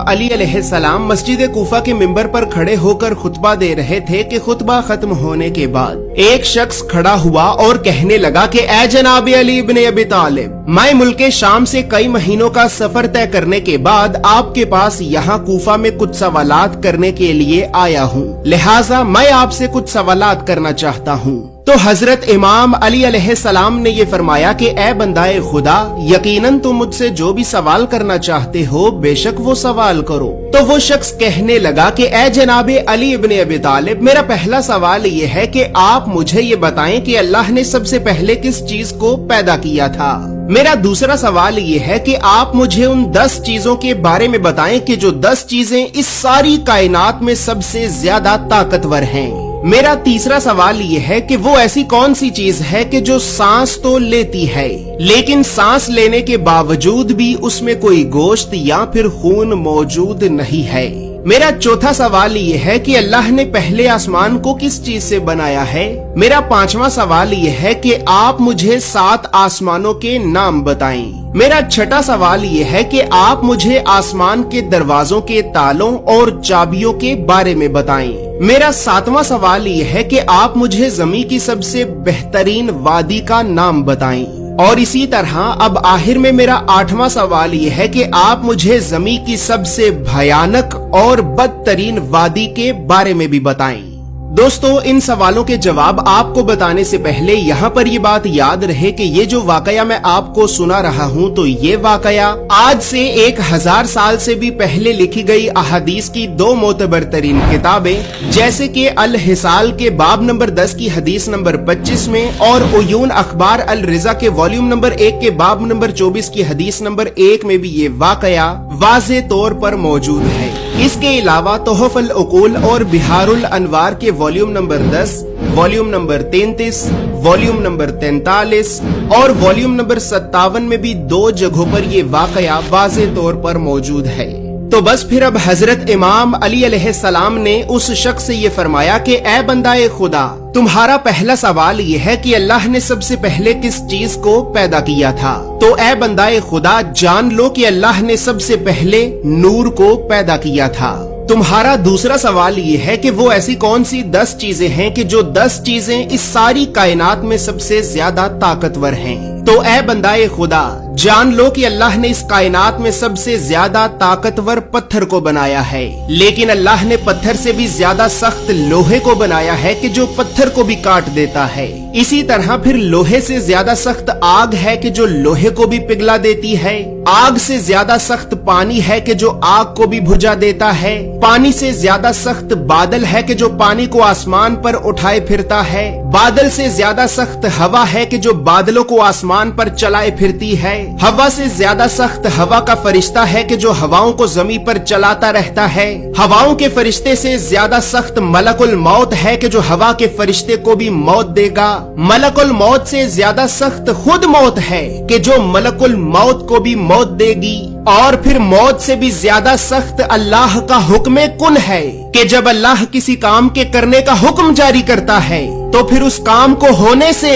अली अलैहिस्सलाम मस्जिद कूफा के मिंबर पर खड़े होकर खुतबा दे रहे थे कि खुतबा खत्म होने के बाद एक शख्स खड़ा हुआ और कहने लगा कि ऐ जनाब अली इब्न अबी तालिब, मैं मुल्के शाम से कई महीनों का सफर तय करने के बाद आपके पास यहाँ कूफा में कुछ सवालात करने के लिए आया हूँ, लिहाजा मैं आपसे कुछ सवालात करना चाहता हूँ। तो हजरत इमाम अली अलैहिस्सलाम ने ये फरमाया कि ए बंदाए खुदा, यकीनन तुम मुझसे जो भी सवाल करना चाहते हो बेशक वो सवाल करो। तो वो शख्स कहने लगा कि ए जनाबे अली इब्न अबी तालिब, मेरा पहला सवाल ये है कि आप मुझे ये बताएं कि अल्लाह ने सबसे पहले किस चीज को पैदा किया था। मेरा दूसरा सवाल ये है कि आप मुझे उन 10 चीजों के बारे में बताएं कि जो 10 चीजें इस सारी कायनात में सबसे ज्यादा ताकतवर हैं। मेरा तीसरा सवाल ये है कि वो ऐसी कौन सी चीज है कि जो सांस तो लेती है लेकिन सांस लेने के बावजूद भी उसमें कोई गोश्त या फिर खून मौजूद नहीं है। मेरा चौथा सवाल ये है कि अल्लाह ने पहले आसमान को किस चीज से बनाया है। मेरा पांचवा सवाल ये है कि आप मुझे 7 आसमानों के नाम बताएं। मेरा छठा सवाल ये है कि आप मुझे आसमान के दरवाजों के तालों और चाबियों के बारे में बताएं। मेरा 7वां सवाल ये है कि आप मुझे ज़मीन की सबसे बेहतरीन वादी का नाम बताएं। और इसी तरह अब आखिर में मेरा 8वां सवाल ये है कि आप मुझे ज़मीन की सबसे भयानक और बदतरीन वादी के बारे में भी बताएं। दोस्तों, इन सवालों के जवाब आपको बताने से पहले यहाँ पर ये बात याद रहे कि ये जो वाकया मैं आपको सुना रहा हूँ तो ये वाकया आज से 1000 साल से भी पहले लिखी गई अहादीस की 2 मोतबर तरीन किताबें जैसे कि अल हिसाल के बाब नंबर 10 की हदीस नंबर 25 में और उयून अखबार अल रिजा के वॉल्यूम नंबर 1 के बाब नंबर 24 की हदीस नंबर 1 में भी ये वाकया वाज़े तौर पर मौजूद है। इसके अलावा तोहफल उकूल और बिहारुल अनवार के volume number 10, volume number 33, volume number 43 और वॉल्यूम नंबर 57 में भी 2 जगहों पर ये वाकया वाज़े तौर पर मौजूद है। तो बस फिर अब हजरत इमाम अली अलैहिस्सलाम ने उस शख्स से ये फरमाया कि ए बंदाए खुदा, तुम्हारा पहला सवाल ये है कि अल्लाह ने सबसे पहले किस चीज को पैदा किया था। तो ए बंदाए खुदा, जान लो कि अल्लाह ने सबसे पहले नूर को पैदा किया था। तुम्हारा दूसरा सवाल ये है कि वो ऐसी कौन सी 10 चीजें हैं कि जो 10 चीजें इस सारी कायनात में सबसे ज्यादा ताकतवर हैं। तो ए बंदाए खुदा, जान लो कि अल्लाह ने इस कायनात में सबसे ज्यादा ताकतवर पत्थर को बनाया है, लेकिन अल्लाह ने पत्थर से भी ज्यादा सख्त लोहे को बनाया है कि जो पत्थर को भी काट देता है। इसी तरह फिर लोहे से ज्यादा सख्त आग है कि जो लोहे को भी पिघला देती है। आग से ज्यादा सख्त पानी है कि जो आग को भी बुझा देता है। पानी से ज्यादा सख्त बादल है कि जो पानी को आसमान पर उठाए फिरता है। बादल से ज्यादा सख्त हवा है कि जो बादलों को आसमान पर चलाए फिरती है। हवा से ज्यादा सख्त हवा का फरिश्ता है कि जो हवाओं को जमीन पर चलाता रहता है। हवाओं के फरिश्ते से ज्यादा सख्त मलकुल मौत है कि जो हवा के फरिश्ते को भी मौत देगा। मलकुल मौत से ज्यादा सख्त खुद मौत है कि जो मलकुल मौत को भी मौत देगी। और फिर मौत से भी ज्यादा सख्त अल्लाह का हुक्म कुन है कि जब अल्लाह किसी काम के करने का हुक्म जारी करता है तो फिर उस काम को होने से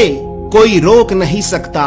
कोई रोक नहीं सकता।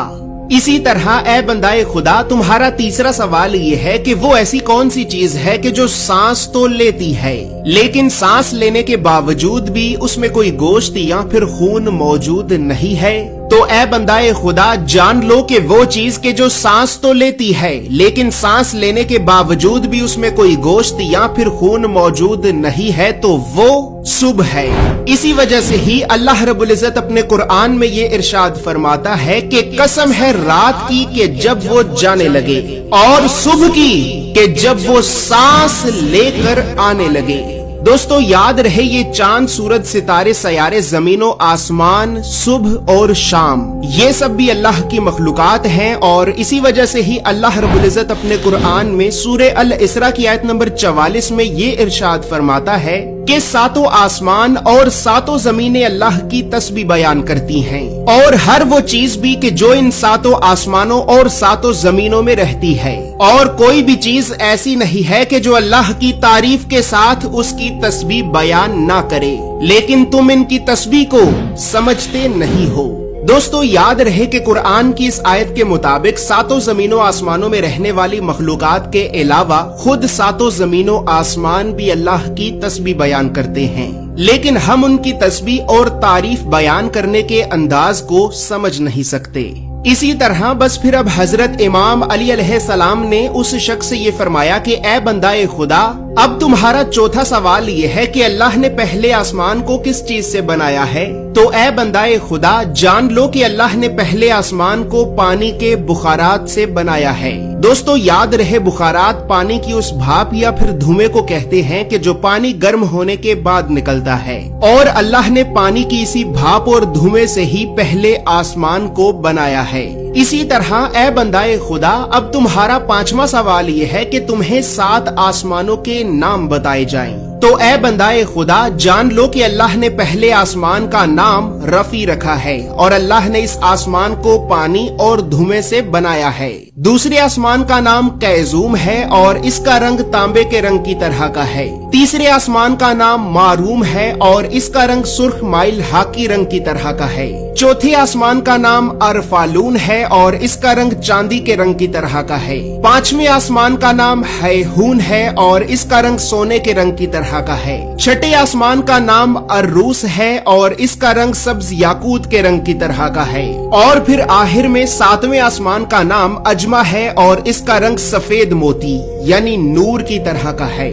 इसी तरह ए बंदाए खुदा, तुम्हारा तीसरा सवाल ये है कि वो ऐसी कौन सी चीज है कि जो सांस तो लेती है लेकिन सांस लेने के बावजूद भी उसमें कोई गोश्त या फिर खून मौजूद नहीं है। तो ए बंदाए खुदा, जान लो कि वो चीज के जो सांस तो लेती है लेकिन सांस लेने के बावजूद भी उसमें कोई गोश्त या फिर खून मौजूद नहीं है तो वो सुबह है। इसी वजह से ही अल्लाह रब्बुल इज्जत अपने कुरान में ये इरशाद फरमाता है कि कसम है रात की कि जब वो जाने लगे और सुबह की कि जब वो सांस लेकर आने लगे। दोस्तों, याद रहे ये चांद, सूरज, सितारे, सयारे, जमीनों, आसमान, सुबह और शाम, ये सब भी अल्लाह की मखलूकात हैं। और इसी वजह से ही अल्लाह रब्बुल इज्जत अपने कुरान में सूरे अल इसरा की आयत नंबर 44 में ये इरशाद फरमाता है कि 7 आसमान और 7 जमीनें अल्लाह की तस्बीह बयान करती हैं और हर वो चीज भी कि जो इन 7 आसमानों और 7 जमीनों में रहती है। और कोई भी चीज ऐसी नहीं है कि जो अल्लाह की तारीफ के साथ उसकी तस्बीह बयान ना करे, लेकिन तुम इनकी तस्बीह को समझते नहीं हो। दोस्तों याद रहे कि कुरान की इस आयत के मुताबिक सातों जमीनों आसमानों में रहने वाली मखलूकात के अलावा खुद सातों जमीनों आसमान भी अल्लाह की तस्बीह बयान करते हैं, लेकिन हम उनकी तस्बीह और तारीफ बयान करने के अंदाज को समझ नहीं सकते। इसी तरह बस फिर अब हजरत इमाम अली अलैहिस्सलाम ने उस शख्स से ये फरमाया कि ए बंदाए खुदा, अब तुम्हारा चौथा सवाल ये है कि अल्लाह ने पहले आसमान को किस चीज से बनाया है। तो ए बंदाए खुदा, जान लो कि अल्लाह ने पहले आसमान को पानी के बुखारात से बनाया है। दोस्तों याद रहे, बुखारात पानी की उस भाप या फिर धुएं को कहते हैं कि जो पानी गर्म होने के बाद निकलता है, और अल्लाह ने पानी की इसी भाप और धुएं से ही पहले आसमान को बनाया है। इसी तरह ए बंदाए खुदा, अब तुम्हारा पांचवा सवाल ये है कि तुम्हें 7 आसमानों के नाम बताए जाएं। तो ए बंदाए खुदा, जान लो कि अल्लाह ने पहले आसमान का नाम रफी रखा है और अल्लाह ने इस आसमान को पानी और धुएं से बनाया है। दूसरे आसमान का नाम कैजूम है और इसका रंग तांबे के रंग की तरह का है। तीसरे आसमान का नाम मारूम है और इसका रंग सुर्ख माइल हाकी रंग की तरह का है। चौथे आसमान का नाम अरफालून है और इसका रंग चांदी के रंग की तरह का है। पांचवें आसमान का नाम हैहून है और इसका रंग सोने के रंग की तरह का है। छठे आसमान का नाम अर्रूस है और इसका रंग सब्ज याकूत के रंग की तरह का है। और फिर आखिर में 7वें आसमान का नाम अजमा है और इसका रंग सफेद मोती यानी नूर की तरह का है।